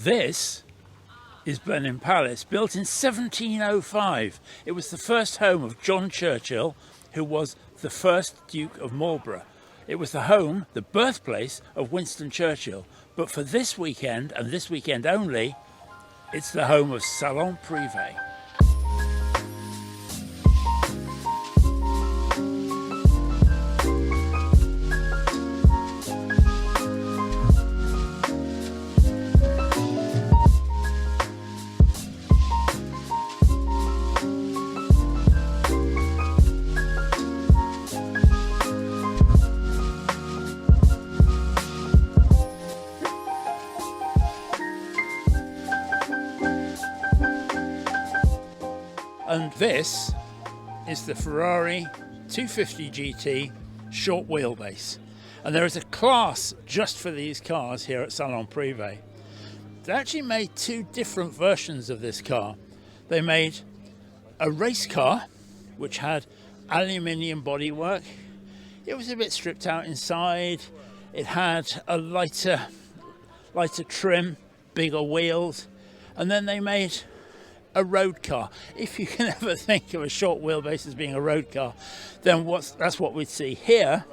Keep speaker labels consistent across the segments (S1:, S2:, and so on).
S1: This is Blenheim Palace, built in 1705. It was the first home of John Churchill, who was the first Duke of Marlborough. It was the home, the birthplace of Winston Churchill. But for this weekend, and this weekend only, it's the home of Salon Prive. And this is the Ferrari 250 GT short wheelbase. And there is a class just for these cars here at Salon Prive. They actually made two different versions of this car. They made a race car, which had aluminium bodywork. It was a bit stripped out inside. It had a lighter trim, bigger wheels. And then they made a road car. If you can ever think of a short wheelbase as being a road car, then that's what we'd see here.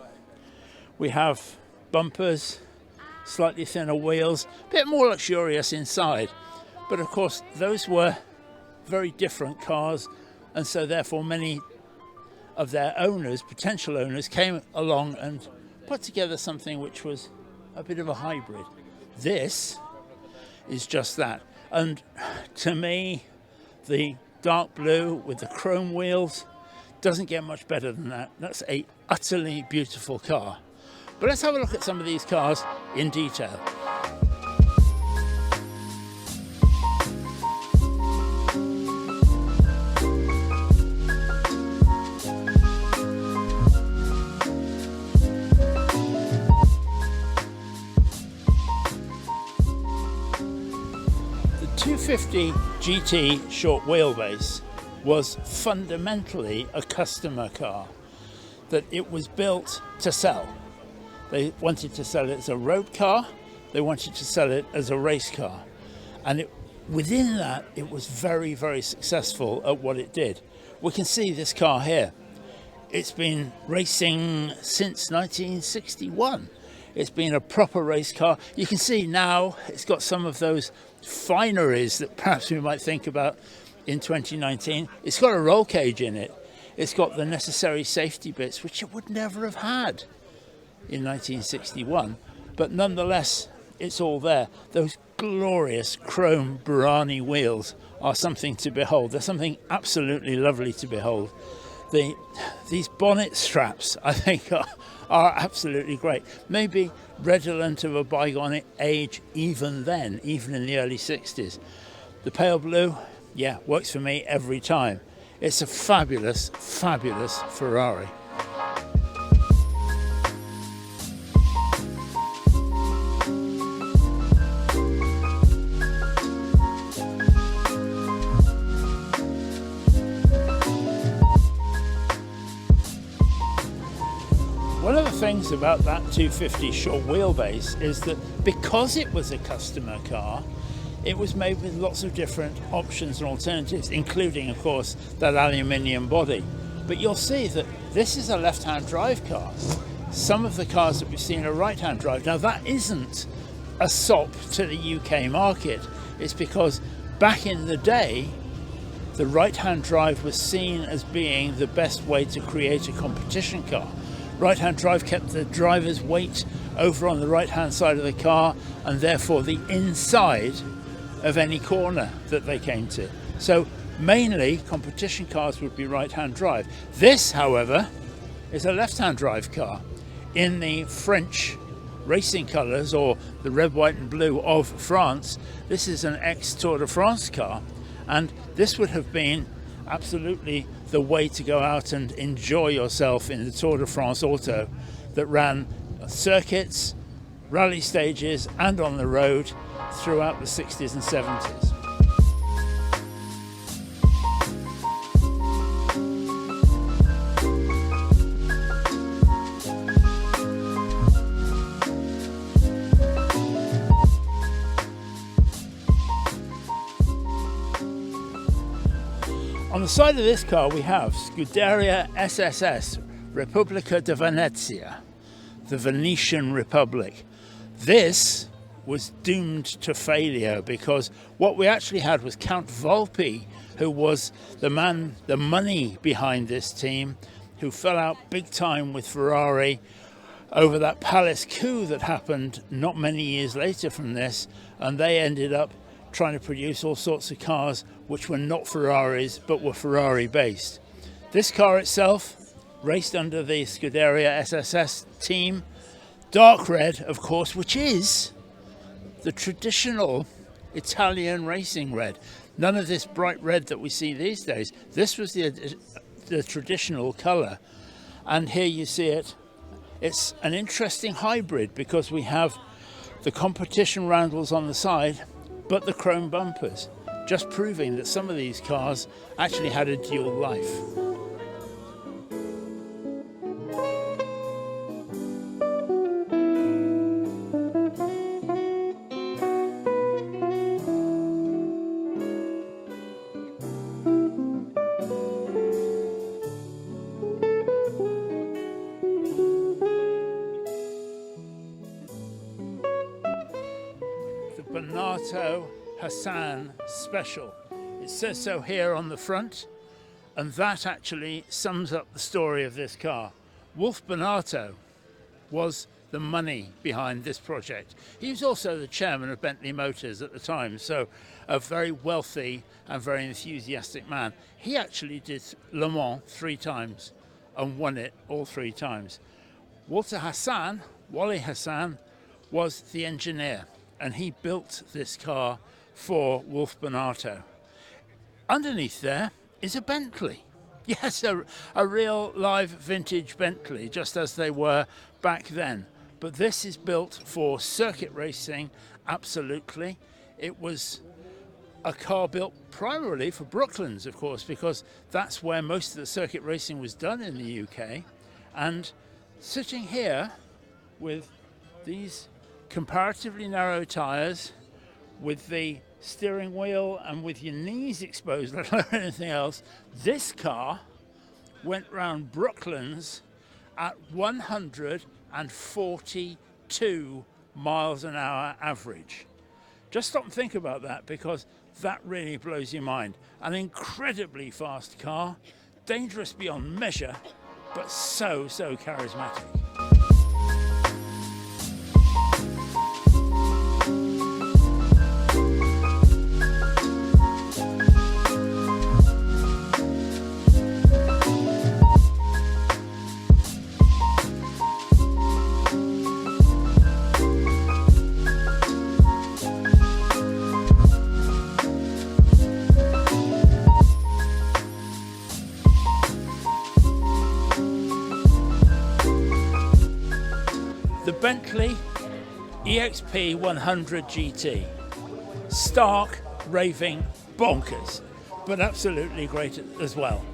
S1: We have bumpers, slightly thinner wheels, a bit more luxurious inside, but of course those were very different cars, and so therefore many of their owners, potential owners, came along and put together something which was a bit of a hybrid. This is just that, and to me, the dark blue with the chrome wheels doesn't get much better than that. That's a utterly beautiful car. But let's have a look at some of these cars in detail. The 250 GT short wheelbase was fundamentally a customer car, that it was built to sell. They wanted to sell it as a road car, they wanted to sell it as a race car, and within that it was very, very successful at what it did. We can see this car here. It's been racing since 1961. It's been a proper race car. You can see now it's got some of those fineries that perhaps we might think about in 2019. It's got a roll cage in it. It's got the necessary safety bits, which it would never have had in 1961. But nonetheless, it's all there. Those glorious chrome Barani wheels are something to behold. They're something absolutely lovely to behold. These bonnet straps, I think, are absolutely great. Maybe redolent of a bygone age even then, even in the early 60s. The pale blue, yeah, works for me every time. It's a fabulous, fabulous Ferrari. One of the things about that 250 short wheelbase is that because it was a customer car, it was made with lots of different options and alternatives, including, of course, that aluminium body. But you'll see that this is a left-hand drive car. Some of the cars that we've seen are right-hand drive. Now, that isn't a sop to the UK market. It's because back in the day, the right-hand drive was seen as being the best way to create a competition car. Right-hand drive kept the driver's weight over on the right-hand side of the car, and therefore the inside of any corner that they came to. So mainly competition cars would be right-hand drive. This, however, is a left-hand drive car in the French racing colours, or the red, white and blue of France. This is an ex-Tour de France car, and this would have been absolutely the way to go out and enjoy yourself in the Tour de France Auto that ran circuits, rally stages and on the road throughout the 60s and 70s. On the side of this car we have Scuderia SSS Repubblica di Venezia, the Venetian Republic. This was doomed to failure because what we actually had was Count Volpi, who was the money behind this team, who fell out big time with Ferrari over that Palace coup that happened not many years later from this, and they ended up trying to produce all sorts of cars which were not Ferraris but were Ferrari based. This car itself raced under the Scuderia SSS team, dark red of course, which is the traditional Italian racing red. None of this bright red that we see these days. This was the traditional colour, and here you see it. It's an interesting hybrid because we have the competition roundels on the side but the chrome bumpers, just proving that some of these cars actually had a dual life. Barnato Hassan special. It says so here on the front, and that actually sums up the story of this car. Wolf Barnato was the money behind this project. He was also the chairman of Bentley Motors at the time, so a very wealthy and very enthusiastic man. He actually did Le Mans 3 times and won it all 3 times. Walter Hassan, Wally Hassan, was the engineer, and he built this car for Wolf Barnato. Underneath there is a Bentley. Yes, a real live vintage Bentley, just as they were back then. But this is built for circuit racing, absolutely. It was a car built primarily for Brooklands, of course, because that's where most of the circuit racing was done in the UK. And sitting here with these comparatively narrow tyres, with the steering wheel and with your knees exposed, let alone anything else, this car went round Brooklands at 142 miles an hour average. Just stop and think about that, because that really blows your mind. An incredibly fast car, dangerous beyond measure, but so charismatic. The Bentley EXP 100 GT. Stark, raving, bonkers, but absolutely great as well.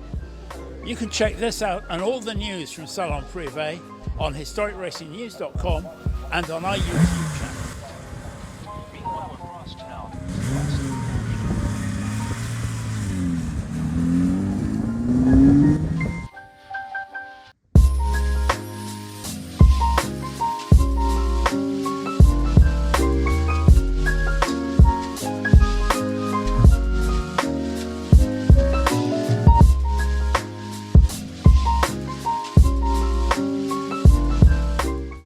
S1: You can check this out and all the news from Salon Prive on historicracingnews.com and on our YouTube.